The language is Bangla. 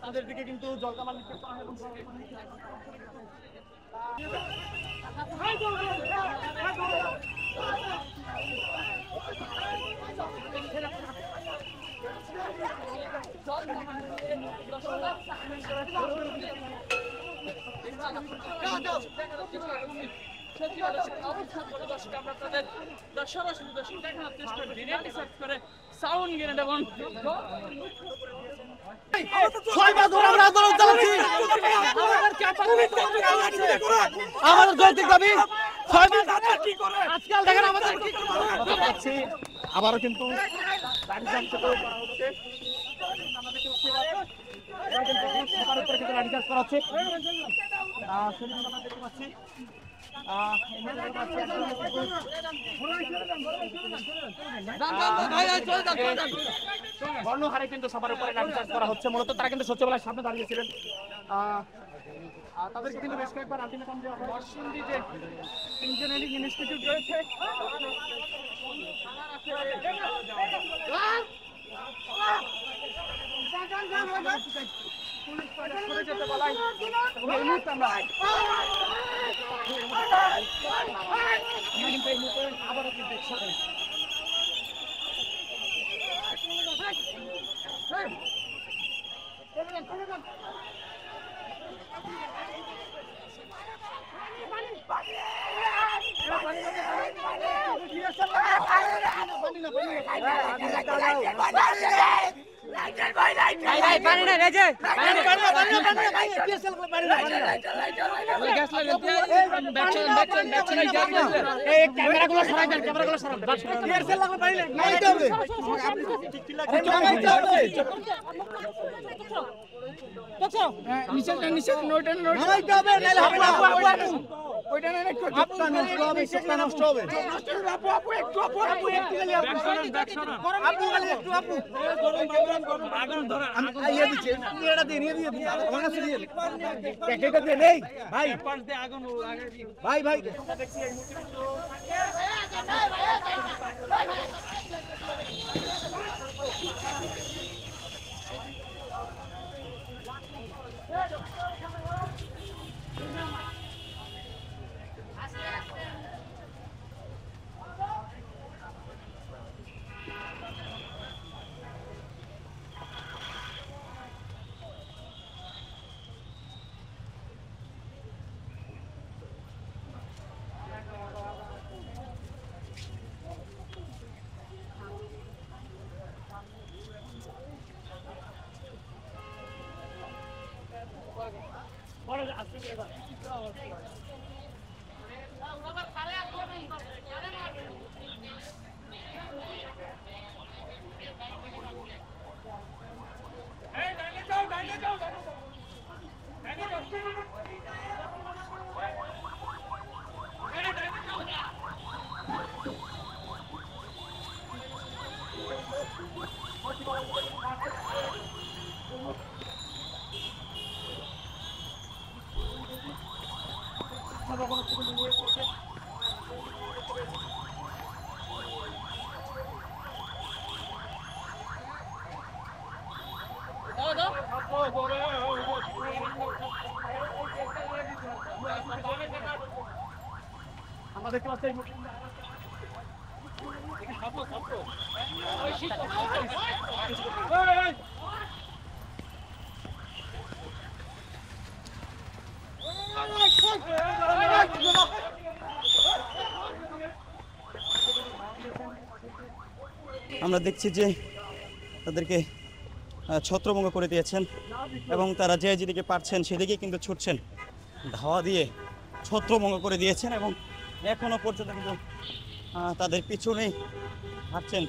তাদের দিকে কিন্তু জলকামান আমাদের যৌক্তিক দাবি আজকাল দেখেন আমাদের আবারও কিন্তু গণহারে কিন্তু সবার উপরে লাঠিচার্জ করা হচ্ছে। মূলত তারা কিন্তু সচিবালয়ের সামনে দাঁড়িয়েছিলেন। তাদেরকে কিন্তু বেশ কয়েকবার আলটিমেটাম দেওয়া হয়। নরসিংদী যে ইঞ্জিনিয়ারিং ইনস্টিটিউট রয়েছে পুলিশ যেতে বলায় এই মুহূর্তে আমরা কিন্তু এই মুহূর্তে আবারও কিন্তু একসাথে ভাই ভাই আমাদের ক্লাসে আমরা দেখছি যে তাদেরকে ছত্রভঙ্গ করে দিয়েছেন এবং তারা যেদিকে পারছেন সেদিকে কিন্তু ছুটছেন, ধাওয়া দিয়ে ছত্রভঙ্গ করে দিয়েছেন এবং এখনো পর্যন্ত কিন্তু তাদের পিছনেই হাঁটছেন